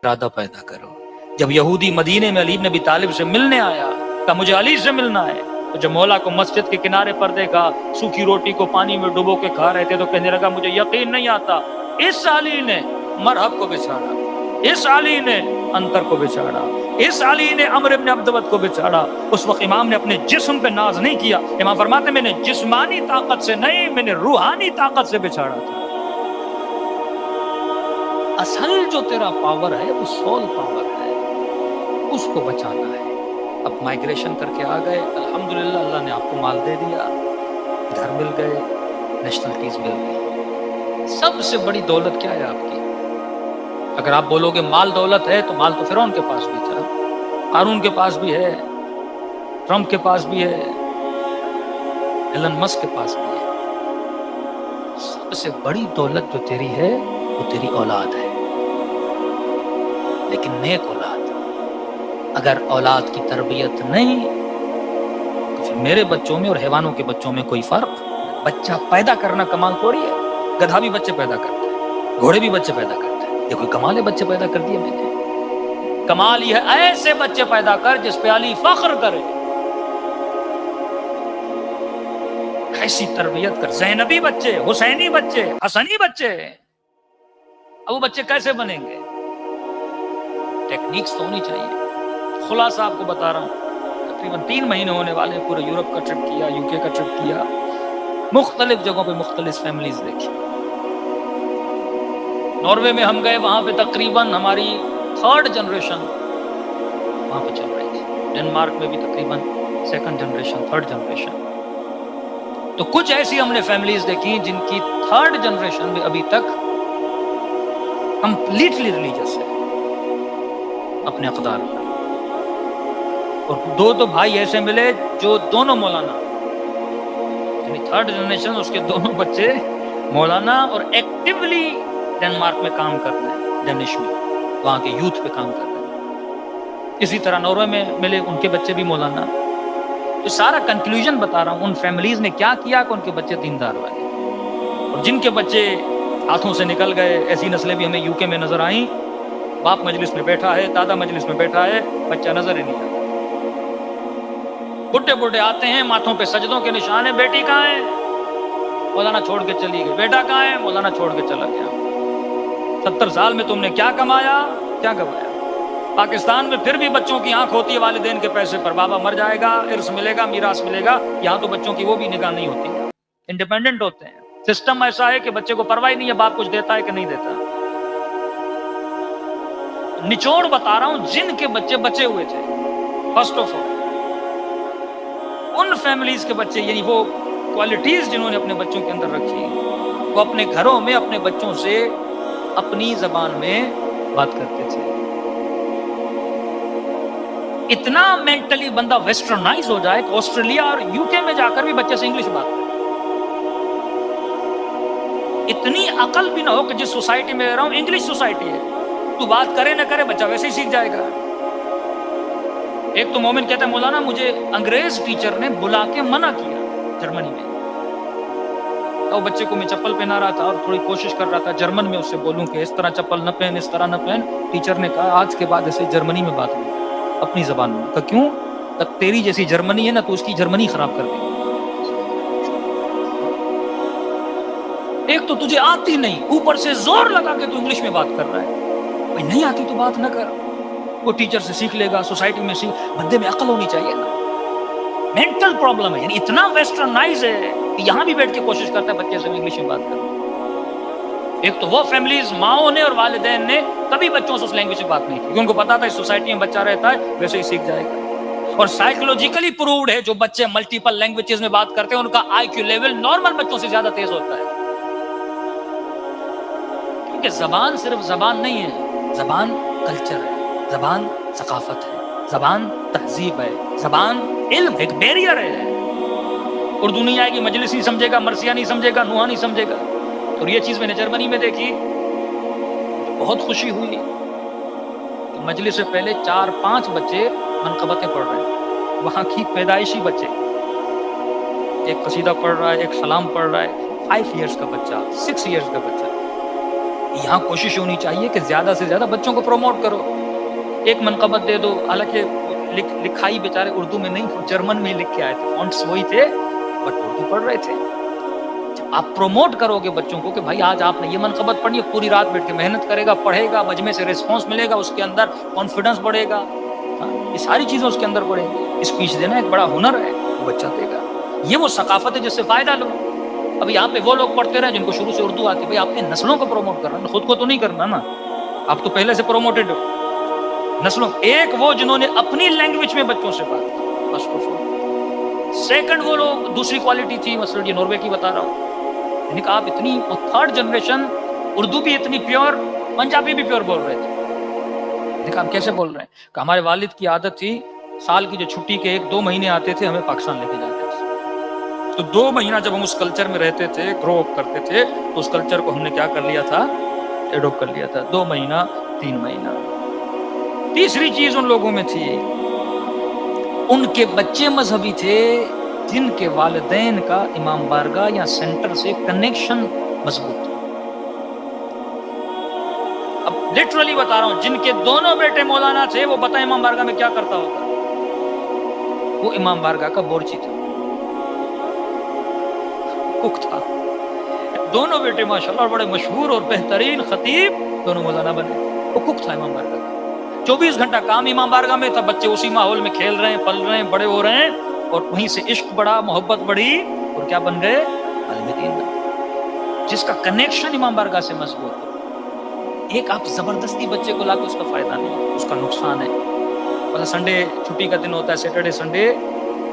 ارادہ پیدا کرو. جب یہودی مدینے میں علی بن ابی طالب سے ملنے آیا، کہا مجھے علی سے ملنا ہے، تو جب مولا کو مسجد کے کنارے پر دیکھا سوکھی روٹی کو پانی میں ڈبو کے کھا رہے تھے تو کہنے لگا مجھے یقین نہیں آتا، اس علی نے مرحب کو بچھاڑا، اس علی نے انتر کو بچھاڑا، اس علی نے عمر ابن عبدود کو بچھاڑا. اس وقت امام نے اپنے جسم پہ ناز نہیں کیا، امام فرماتے میں نے جسمانی طاقت سے نہیں، میں نے روحانی طاقت سے بچھاڑا تھا. اصل جو تیرا پاور ہے وہ سول پاور ہے، اس کو بچانا ہے. اب مائگریشن کر کے آ گئے، الحمدللہ اللہ نے آپ کو مال دے دیا، گھر مل گئے، نیشنلٹیز مل گئی. سب سے بڑی دولت کیا ہے آپ کی؟ اگر آپ بولو گے مال دولت ہے تو مال تو فرعون کے پاس بھی تھا، قارون کے پاس بھی ہے، ٹرمپ کے پاس بھی ہے، ایلن مسک کے پاس بھی ہے. سب سے بڑی دولت جو تیری ہے وہ تیری اولاد ہے، لیکن نیک اولاد. اگر اولاد کی تربیت نہیں تو پھر میرے بچوں میں اور حیوانوں کے بچوں میں کوئی فرق. بچہ پیدا کرنا کمال تھوڑی ہے، گدھا بھی بچے پیدا کرتا ہے، گھوڑے بھی بچے پیدا کرتے ہیں. یہ کوئی کمال ہے بچے پیدا کر دیے میں نے؟ کمال یہ ہے ایسے بچے پیدا کر جس پہ علی فخر کرے. ایسی تربیت کر، زینبی بچے، حسینی بچے، حسنی بچے. اب وہ بچے کیسے بنیں گے؟ ٹیکنیکس تو ہونی چاہیے. خلاصہ آپ کو بتا رہا ہوں، تقریباً 3 مہینے ہونے والے، پورے یورپ کا ٹرپ کیا، UK کا ٹرپ کیا، مختلف جگہوں پہ مختلف فیملیز دیکھی. ناروے میں ہم گئے، وہاں پہ تقریباً ہماری 3rd جنریشن وہاں پہ چل رہی تھی. ڈنمارک میں بھی تقریباً 2nd جنریشن، 3rd جنریشن. تو کچھ ایسی ہم نے فیملیز دیکھی جن کی 3rd جنریشن میں ابھی تک کمپلیٹلی ریلیجس ہے اپنے اقدار پر. اور 2 بھائی ایسے ملے جو دونوں مولانا، یعنی 3rd جنریشن، اس کے دونوں بچے مولانا اور ایکٹیولی ڈنمارک میں کام کر رہے ہیں، ڈینش میں وہاں کے یوتھ پہ کام کر رہے ہیں. اسی طرح ناروے میں ملے، ان کے بچے بھی مولانا. تو سارا کنکلوژن بتا رہا ہوں، ان فیملیز نے کیا کیا کہ ان کے بچے دیندار بنے. اور جن کے بچے ہاتھوں سے نکل گئے، ایسی نسلیں بھی ہمیں UK میں نظر آئیں. باپ مجلس میں بیٹھا ہے، دادا مجلس میں بیٹھا ہے، بچہ نظر ہی نہیں آتا. بڈھے بڈھے آتے ہیں، ماتھوں پہ سجدوں کے نشان ہیں، بیٹی کہاں ہے؟ مولانا چھوڑ کے چلی گئی. بیٹا کہاں ہے؟ مولانا چھوڑ کے چلا گیا. 70 سال میں تم نے کیا کمایا، کیا گوایا؟ پاکستان میں پھر بھی بچوں کی آنکھ ہوتی ہے والدین کے پیسے پر، بابا مر جائے گا، ارث ملے گا، میراث ملے گا. یہاں تو بچوں کی وہ بھی نگاہ نہیں ہوتی، انڈیپینڈنٹ ہوتے ہیں. سسٹم ایسا ہے کہ بچے کو پرواہ نہیں ہے باپ کچھ دیتا ہے کہ نہیں دیتا. نچوڑ بتا رہا ہوں، جن کے بچے بچے ہوئے تھے، first of all in families کے بچے، یعنی وہ کوالٹیز جنہوں نے اپنے بچوں کے اندر رکھی، وہ اپنے گھروں میں اپنے بچوں سے اپنی زبان میں بات کرتے تھے. اتنا مینٹلی بندہ ویسٹرنائز ہو جائے کہ آسٹریلیا اور UK میں جا کر بھی بچے سے انگلش بات کرے. اتنی عقل بھی نہ ہو کہ جس سوسائٹی میں رہ رہا ہوں انگلش سوسائٹی ہے، تو بات کرے نہ کرے بچہ ویسے ہی سیکھ جائے گا. ایک تو مومن کہتا ہے مولانا مجھے انگریز ٹیچر نے بلا کے منع کیا جرمنی میں. تو بچے کو میں چپل پہنا رہا تھا اور تھوڑی کوشش کر رہا تھا جرمن میں اس سے بولوں کہ اس طرح چپل نہ پہن، اس طرح نہ پہن. ٹیچر نے کہا آج کے بعد ایسے جرمنی میں بات نہیں اپنی زبان میں. کہا کیوں؟ کہ تیری جیسی جرمنی ہے نا تو اس کی جرمنی خراب کر دے. ایک تو تجھے آتی نہیں، اوپر سے زور لگا کے تو انگلش میں بات کر رہا ہے. بھائی نہیں آتی تو بات نہ کر، وہ ٹیچر سے سیکھ لے گا، سوسائٹی میں سیکھ. بندے میں عقل ہونی چاہیے نا. مینٹل پرابلم ہے، یعنی اتنا ویسٹرنائز ہے کہ یہاں بھی بیٹھ کے کوشش کرتا ہے بچے سے انگلش میں بات کرنے. ایک تو وہ فیملیز، ماؤں نے اور والدین نے کبھی بچوں سے اس لینگویج میں بات نہیں کی، ان کو پتا تھا اس سوسائٹی میں بچہ رہتا ہے ویسے ہی سیکھ جائے گا. اور سائیکولوجیکلی پرووڈ ہے جو بچے ملٹیپل لینگویجز میں بات کرتے ہیں ان کا IQ لیول نارمل بچوں سے زیادہ تیز ہوتا ہے. کیونکہ زبان صرف زبان نہیں ہے، زبان کلچر ہے، زبان ثقافت ہے، زبان تہذیب ہے، زبان علم، ایک بیریئر ہے. اردو نہیں آئے گی، مجلس نہیں سمجھے گا، مرثیہ نہیں سمجھے گا، نوحہ نہیں سمجھے گا. اور یہ چیز میں نے جرمنی میں دیکھی، بہت خوشی ہوئی کہ مجلس سے پہلے 4-5 بچے منقبتیں پڑھ رہے ہیں، وہاں کی پیدائشی بچے. ایک قصیدہ پڑھ رہا ہے، ایک سلام پڑھ رہا ہے، 5 ایئرس کا بچہ، 6 ایئرس کا بچہ. یہاں کوشش ہونی چاہیے کہ زیادہ سے زیادہ بچوں کو پروموٹ کرو. ایک منقبت دے دو، حالانکہ لکھائی بیچارے اردو میں نہیں، جرمن میں ہی لکھ کے آئے تھے، فونٹس وہی تھے بٹ اردو پڑھ رہے تھے. جب آپ پروموٹ کرو گے بچوں کو کہ بھائی آج آپ نے یہ منقبت پڑھی ہے، پوری رات بیٹھ کے محنت کرے گا، پڑھے گا، مجمع سے ریسپانس ملے گا، اس کے اندر کانفیڈنس بڑھے گا، یہ ساری چیزیں اس کے اندر بڑھیں گی. اسپیچ دینا ایک بڑا ہنر ہے، وہ بچہ دے گا. یہ وہ ثقافت ہے جس سے فائدہ لو. اب یہاں پہ وہ لوگ پڑھتے رہے جن کو شروع سے اردو آتی ہے. بھائی آپ نے نسلوں کو پروموٹ کرنا، خود کو تو نہیں کرنا نا، آپ تو پہلے سے پروموٹڈ ہو. نسلوں ایک وہ جنہوں نے اپنی لینگویج میں بچوں سے بات کی، فرسٹ آف آل. سیکنڈ وہ لوگ، دوسری کوالٹی تھی، مثلا یہ ناروے کی بتا رہا ہوں، یعنی کہ آپ اتنی، اور تھرڈ جنریشن اردو بھی اتنی پیور، پنجابی بھی پیور بول رہے تھے. دیکھا آپ کیسے بول رہے ہیں کہ ہمارے والد کی عادت تھی سال کی جو چھٹی کے 1-2 مہینے آتے تھے ہمیں پاکستان لے کے جاتے تھے. تو 2 مہینہ جب ہم اس کلچر میں رہتے تھے، گرو اپ کرتے تھے، تو اس کلچر کو ہم نے کیا کر لیا تھا، ایڈوپٹ کر لیا تھا. 2 مہینہ 3 مہینہ. تیسری چیز ان لوگوں میں تھی، ان کے بچے مذہبی تھے جن کے والدین کا امام بارگاہ یا سینٹر سے کنیکشن مضبوط تھا. اب لٹرلی بتا رہا ہوں، جن کے دونوں بیٹے مولانا تھے، وہ بتائیں امام بارگاہ میں کیا کرتا ہوگا. وہ امام بارگاہ کا بورچی تھا، کک تھا. دونوں بیٹے ماشاءاللہ اور بڑے مشہور اور بہترین خطیب دونوں مولانا بنے. وہ کک تھا امام بارگاہ کا. 24 گھنٹہ کام امام بارگاہ میں تھا. بچے اسی ماحول میں کھیل رہے ہیں، پل رہے ہیں، بڑے ہو رہے ہیں، اور وہیں سے عشق بڑھا، محبت بڑھی، اور کیا بن گئے، عالم دین بن گئے. جس کا کنیکشن امام بارگاہ سے مضبوط ہو. ایک آپ زبردستی بچے کو لا کے اس کا فائدہ نہیں، اس کا نقصان ہے. مطلب سنڈے چھٹی کا دن ہوتا ہے، سیٹرڈے سنڈے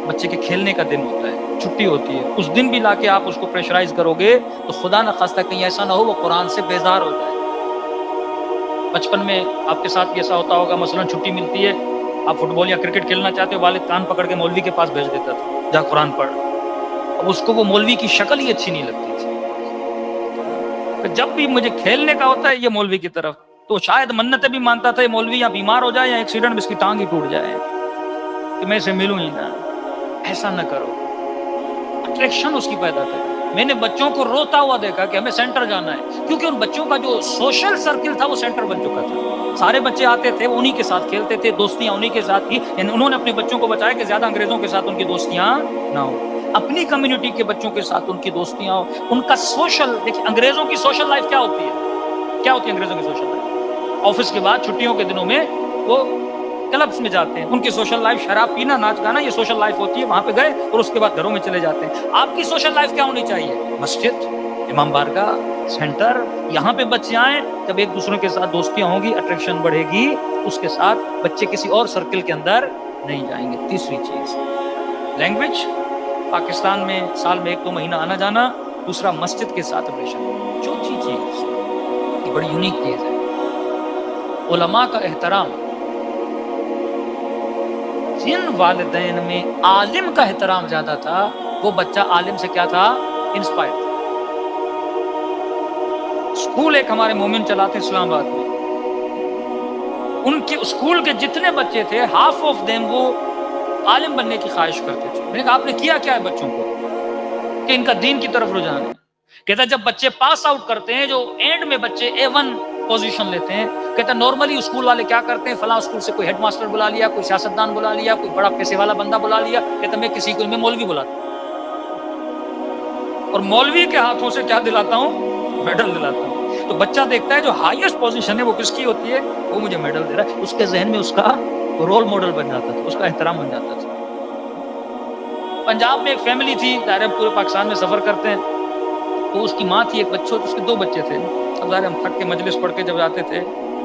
بچے کے کھیلنے کا دن ہوتا ہے، چھٹی ہوتی ہے، اس دن بھی لا کے آپ اس کو پریشرائز کرو گے تو خدا نہ خواستہ کہیں ایسا نہ ہو وہ قرآن سے بیزار ہو جائے. بچپن میں آپ کے ساتھ ایسا ہوتا ہوگا، مثلا چھٹی ملتی ہے، آپ فٹ بال یا کرکٹ کھیلنا چاہتے ہو، والد کان پکڑ کے مولوی کے پاس بھیج دیتا تھا، جا قرآن پڑھ. اب اس کو وہ مولوی کی شکل ہی اچھی نہیں لگتی تھی. جب بھی مجھے کھیلنے کا ہوتا ہے یہ مولوی کی طرف، تو شاید منتیں بھی مانتا تھا یہ مولوی یا بیمار ہو جائے یا ایکسیڈنٹ میں اس کی ٹانگ ہی ٹوٹ جائے کہ میں اسے ملوں ہی نہ. ایسا نہ کرو. اٹریکشن اس کی پیدا کرے. میں نے بچوں کو روتا ہوا دیکھا کہ ہمیں سینٹر جانا ہے، کیونکہ ان بچوں کا جو سوشل سرکل تھا وہ سینٹر بن چکا تھا. سارے بچے آتے تھے، انہی کے ساتھ کھیلتے تھے، دوستیاں انہی کے ساتھ تھی. انہوں نے اپنے بچوں کو بچایا کہ زیادہ انگریزوں کے ساتھ ان کی دوستیاں نہ ہو، اپنی کمیونٹی کے بچوں کے ساتھ ان کی دوستیاں ہو. ان کا سوشل، دیکھیں انگریزوں کی سوشل لائف کیا ہوتی ہے، کیا ہوتی ہے انگریزوں کی سوشل لائف؟ آفس کے بعد چھٹیوں کے دنوں میں وہ کلبس میں جاتے ہیں. ان کی سوشل لائف شراب پینا، ناچ گانا، یہ سوشل لائف ہوتی ہے. وہاں پہ گئے اور اس کے بعد گھروں میں چلے جاتے ہیں. آپ کی سوشل لائف کیا ہونی چاہیے؟ مسجد، امام بارگاہ، سینٹر، یہاں پہ بچے آئیں. جب ایک دوسرے کے ساتھ دوستیاں ہوں گی، اٹریکشن بڑھے گی، اس کے ساتھ بچے کسی اور سرکل کے اندر نہیں جائیں گے. تیسری چیز لینگویج، پاکستان میں سال میں 1-2 مہینہ آنا جانا. دوسرا مسجد کے ساتھ ریلیشن. چوتھی چیز یہ بڑی یونیک چیز ہے، علماء کا احترام. جن والدین میں عالم کا احترام زیادہ تھا وہ بچہ عالم سے کیا تھا، انسپائر تھا. اسکول ایک ہمارے مومن چلاتے اسلام آباد میں، ان کے اسکول کے جتنے بچے تھے ہاف آف دیم وہ عالم بننے کی خواہش کرتے تھے. میں نے کہا آپ نے کیا کیا ہے بچوں کو کہ ان کا دین کی طرف رجحان ہے؟ کہتا جب بچے پاس آؤٹ کرتے ہیں، جو اینڈ میں بچے A1 پوزیشن لیتے ہیں، کہتا نارملی اسکول والے کیا کرتے ہیں، فلاں اسکول سے کوئی ہیڈ ماسٹر بلا لیا، کوئی سیاستدان بلا لیا، کوئی بڑا پیسے والا بندہ بلا لیا. کہتا میں کسی کو میں مولوی بلاتا ہوں اور مولوی کے ہاتھوں سے کیا دلاتا ہوں، میڈل دلاتا ہوں. تو بچہ دیکھتا ہے جو ہائیسٹ پوزیشن ہے وہ کس کی ہوتی ہے، وہ مجھے میڈل دے رہا ہے. اس کے ذہن میں اس کا رول ماڈل بن جاتا تھا، اس کا احترام بن جاتا تھا. پنجاب میں ایک فیملی تھی، ظاہر پورے پاکستان میں سفر کرتے ہیں، تو اس کی ماں تھی، ایک بچہ، اس کے 2 بچے تھے. اب ظاہر ہم تھک کے مجلس پڑھ کے جب آتے تھے،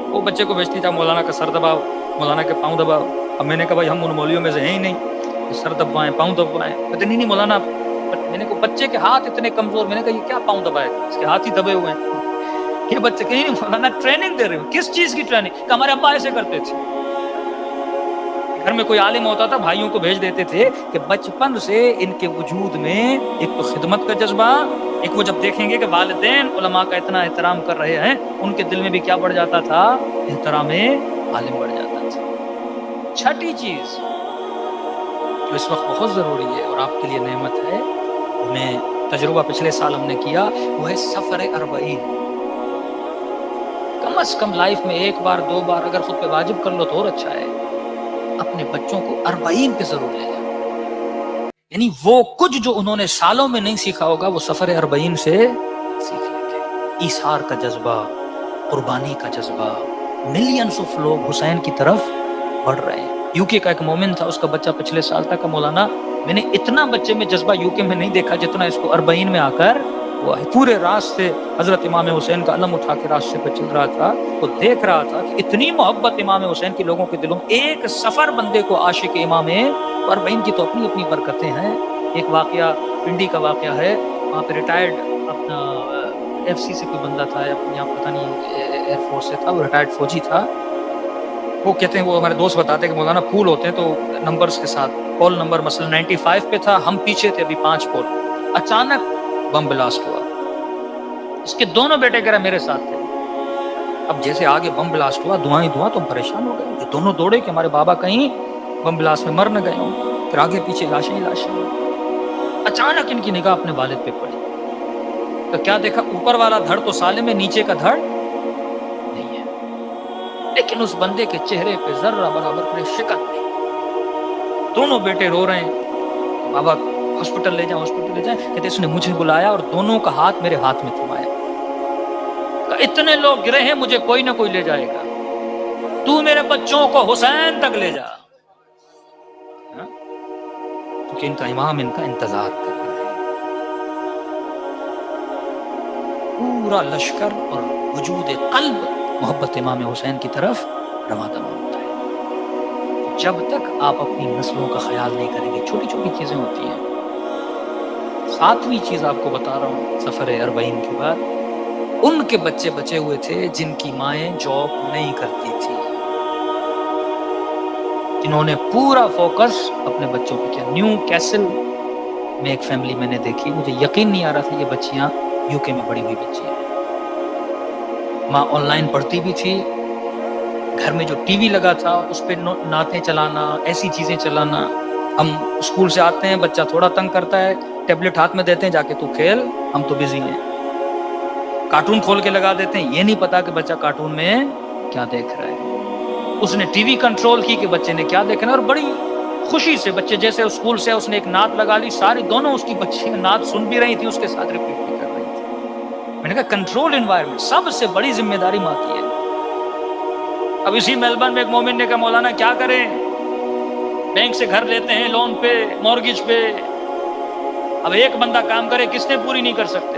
وہ بچے کو بھیجتی تھا مولانا کا سر دباؤ، مولانا کے پاؤں دباؤ. اب میں نے کہا بھائی ہم ان مولویوں میں سے ہیں ہی نہیں کہ سر دبوائیں، پاؤں دبوائیں. کہتے نہیں نہیں مولانا. میں نے کہا بچے کے ہاتھ اتنے کمزور، میں نے کہا یہ کیا پاؤں دبائے، اس کے ہاتھ ہی دبے ہوئے ہیں. یہ بچے کہیں نہیں مولانا ٹریننگ دے رہے ہو. کس چیز کی ٹریننگ؟ کہ ہمارے ابا ایسے کرتے تھے. گھر میں کوئی عالم ہوتا تھا بھائیوں کو بھیج دیتے تھے کہ بچپن سے ان کے وجود میں ایک تو خدمت کا جذبہ، ایک وہ جب دیکھیں گے کہ والدین علماء کا اتنا احترام کر رہے ہیں، ان کے دل میں بھی کیا بڑھ جاتا تھا، احترام عالم بڑھ جاتا تھا. چھٹی چیز جو اس وقت بہت ضروری ہے اور آپ کے لیے نعمت ہے، ہمیں تجربہ پچھلے سال ہم نے کیا، وہ ہے سفر اربعین. کم از کم لائف میں ایک بار دو بار اگر خود پہ واجب کر لو تو اور اچھا ہے، اپنے بچوں کو 40 پہ ضرور لے جاؤ. یعنی وہ کچھ جو انہوں نے سالوں میں نہیں سیکھا ہوگا وہ سفر 40 سے سیکھ لیں گے. ایثار کا جذبہ، قربانی کا جذبہ، ملینز آف لوگ حسین کی طرف بڑھ رہے ہیں. یو کے کا ایک مومن تھا، اس کا بچہ پچھلے سال تک کا مولانا، میں نے اتنا بچے میں جذبہ یو کے میں نہیں دیکھا جتنا اس کو 40 میں آ کر ہوا ہے. پورے راستے حضرت امام حسین کا علم اٹھا کے راستے پہ چل رہا تھا، وہ دیکھ رہا تھا کہ اتنی محبت امام حسین کی لوگوں کے دلوں میں. ایک سفر بندے کو عاشق امام 40 کی تو اپنی اپنی برکتیں ہیں. ایک واقعہ پنڈی کا واقعہ ہے، وہاں پہ ریٹائرڈ اپنا ایف سی سے کوئی بندہ تھا، یہاں پتہ نہیں ایئر فورس سے تھا، وہ ریٹائرڈ فوجی تھا. وہ کہتے ہیں، وہ ہمارے دوست بتاتے ہیں کہ مولانا پھول ہوتے ہیں تو نمبرز کے ساتھ، پول نمبر مثلا 95 پہ تھا، ہم پیچھے تھے ابھی 5 پول، اچانک بم بلاسٹ ہوا. اس کے دونوں بیٹے کہہ رہے میرے ساتھ تھے. اب جیسے آگے بم بلاسٹ ہوا، دعائیں دعا، تو ہم پریشان ہو گئے. یہ دونوں دوڑے کہ ہمارے بابا کہیں بم بلاسٹ میں مر نہ گئے ہوں. پھر آگے پیچھے لاشیں ہی لاشیں. اچانک ان کی نگاہ اپنے والد پہ پڑی تو کیا دیکھا؟ اوپر والا دھڑ تو سالم ہے، نیچے کا دھڑ نہیں ہے. لیکن اس بندے کے چہرے پہ ذرہ برابر کوئی شکن نہیں. دونوں بیٹے رو رہے ہیں، بابا ہاسپٹل لے جائیں، ہاسپٹل لے جائیں. کہتے اس نے مجھے بلایا اور دونوں کا ہاتھ میرے ہاتھ میں تھمایا. اتنے لوگ گرے ہیں، مجھے کوئی نہ کوئی لے جائے گا، تو میرے بچوں کو حسین تک لے جا. کیونکہ ان کا امام ان کا انتظار کر رہا ہے. پورا لشکر اور وجود قلب محبت امام حسین کی طرف رواں دواں ہوتا ہے. جب تک آپ اپنی نسلوں کا خیال نہیں کریں گے، چھوٹی چھوٹی چیزیں ہوتی ہیں. 7ویں چیز آپ کو بتا رہا ہوں، سفر 40 کے بعد ان کے بچے بچے ہوئے تھے جن کی مائیں جاب نہیں کرتی تھی، جنہوں نے پورا فوکس اپنے بچوں پہ کیا. نیو کیسل میں ایک فیملی میں نے دیکھی، مجھے یقین نہیں آ رہا تھا یہ بچیاں یو کے میں بڑی ہوئی بچی ہیں. ماں آن لائن پڑھتی بھی تھی، گھر میں جو ٹی وی لگا تھا اس پہ نعتیں چلانا، ایسی چیزیں چلانا. ہم اسکول سے آتے ہیں، بچہ تھوڑا تنگ کرتا ہے، ٹیبلٹ ہاتھ میں دیتے ہیں، جا کے تو کھیل، ہم تو بزی ہیں. کارٹون کھول کے لگا دیتے ہیں، یہ نہیں پتا کہ بچہ کارٹون میں کیا دیکھ رہا ہے. اس نے ٹی وی کنٹرول کی کہ بچے نے کیا دیکھنا، اور بڑی خوشی سے بچے جیسے اسکول سے اس نے ایک نعت لگا لی، ساری دونوں اس کی بچی نعت سن بھی رہی تھی، اس کے ساتھ ریپیٹ بھی کر رہی تھی. میں نے کہا کنٹرول انوائرمنٹ سب سے بڑی ذمہ داری ماں کی ہے. اب اسی میلبرن میں ایک مومن نے کہا مولانا کیا کریں، بینک سے گھر لیتے ہیں لون پہ، مورگیج پہ، اب ایک بندہ کام کرے کس نے پوری نہیں کر سکتے.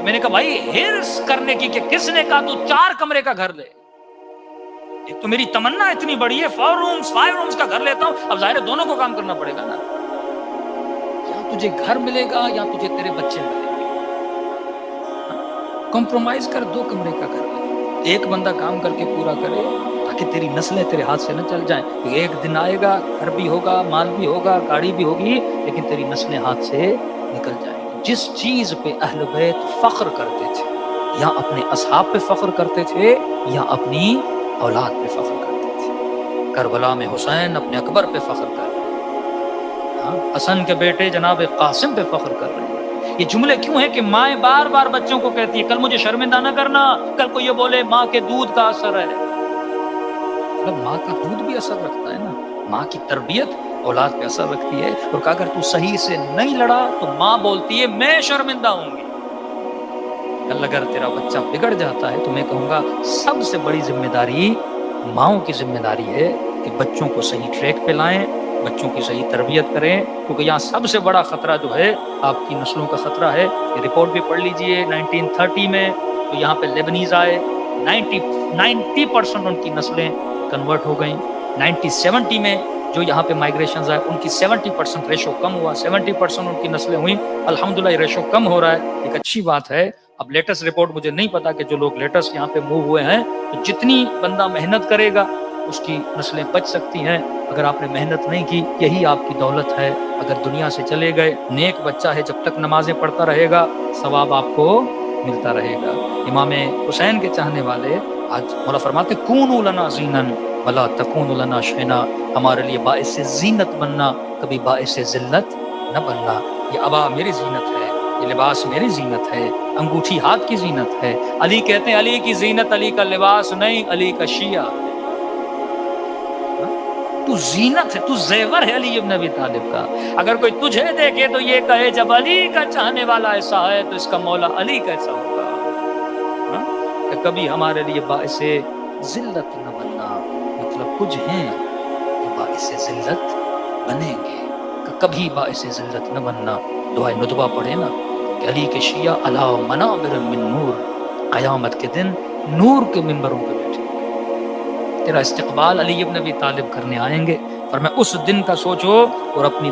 میں نے کہا بھائی ہرس کرنے کی کہ کس نے کہا تو 4 کمرے کا گھر لے. ایک تو میری تمنا اتنی بڑی ہے 4 رومز 5 رومز کا گھر لیتا ہوں، اب ظاہر ہے دونوں کو کام کرنا پڑے گا نا. یا تجھے گھر ملے گا یا تجھے تیرے بچے ملیں گے. کمپرومائز کر 2 کمرے کا گھر لے، ایک بندہ کام کر کے پورا کرے تاکہ تیری نسلیں تیرے ہاتھ سے نہ چل جائیں. ایک دن آئے گا، گھر بھی ہوگا، مال بھی ہوگا، گاڑی بھی ہوگی، لیکن تیری نسلیں ہاتھ سے نکل جائیں. جس چیز پہ اہل بیت فخر کرتے تھے، یا اپنے اصحاب پہ فخر کرتے تھے یا اپنی اولاد پہ فخر کرتے تھے. کربلا میں حسین اپنے اکبر پہ فخر کر رہے ہیں، حسن کے بیٹے جناب قاسم پہ فخر کر رہے ہیں. یہ جملے کیوں ہیں کہ مائیں بار بار بچوں کو کہتی ہے کل مجھے شرمندہ نہ کرنا، کل کو یہ بولے ماں کے دودھ کا اثر ہے. مطلب ماں کا دودھ بھی اثر رکھتا ہے نا، ماں کی تربیت اولاد پہ اثر رکھتی ہے. اور کہا اگر تو صحیح سے نہیں لڑا تو ماں بولتی ہے میں شرمندہ ہوں گی. کل اگر تیرا بچہ بگڑ جاتا ہے تو میں کہوں گا سب سے بڑی ذمہ داری ماؤں کی ذمہ داری ہے کہ بچوں کو صحیح ٹریک پہ لائیں، بچوں کی صحیح تربیت کریں. کیونکہ یہاں سب سے بڑا خطرہ جو ہے آپ کی نسلوں کا خطرہ ہے. یہ رپورٹ بھی پڑھ لیجئے، 1930 میں تو یہاں پہ لیبنیز آئے، 90% ان کی نسلیں کنورٹ ہو گئیں. 1970 میں جو یہاں پہ مائگریشنز آئے ان کی 70% ریشو کم ہوا، 70% ان کی نسلیں ہوئیں. الحمدللہ یہ ریشو کم ہو رہا ہے، ایک اچھی بات ہے. اب لیٹسٹ رپورٹ مجھے نہیں پتا کہ جو لوگ لیٹسٹ یہاں پہ موو ہوئے ہیں، تو جتنی بندہ محنت کرے گا اس کی نسلیں بچ سکتی ہیں. اگر آپ نے محنت نہیں کی یہی آپ کی دولت ہے. اگر دنیا سے چلے گئے، نیک بچہ ہے جب تک نمازیں پڑھتا رہے گا ثواب آپ کو ملتا رہے گا. امام حسین کے چاہنے والے آج مولا فرماتے کونوا لنا زینا ولا تکونوا لنا شینا، ہمارے لیے باعث زینت بننا، کبھی باعث ذلت نہ بننا. یہ ابا میری زینت ہے، یہ لباس میری زینت ہے، انگوٹھی ہاتھ کی زینت ہے۔ علی کہتے ہیں علی کی زینت علی کا لباس نہیں، علی کا شیعہ۔ تو زینت ہے، تو زیور ہے علی ابن ابی طالب کا۔ اگر کوئی تجھے دیکھے تو یہ کہے جب علی کا چاہنے والا ایسا ہے تو اس کا مولا علی کیسا ہوگا؟ کہ کبھی ہمارے لیے باعث ذلت نہ بننا، مطلب کچھ ہیں جو باعث ذلت بنیں گے، کہ کبھی باعث ذلت نہ بننا۔ دعائے ندبہ پڑھے نا کہ علی کے شیعہ علی منابر من نور، قیامت کے دن نور کے منبروں پہ بیٹھے، تیرا استقبال علی ابن ابی طالب کرنے آئیں گے۔ اور میں اس دن کا سوچو اور اپنی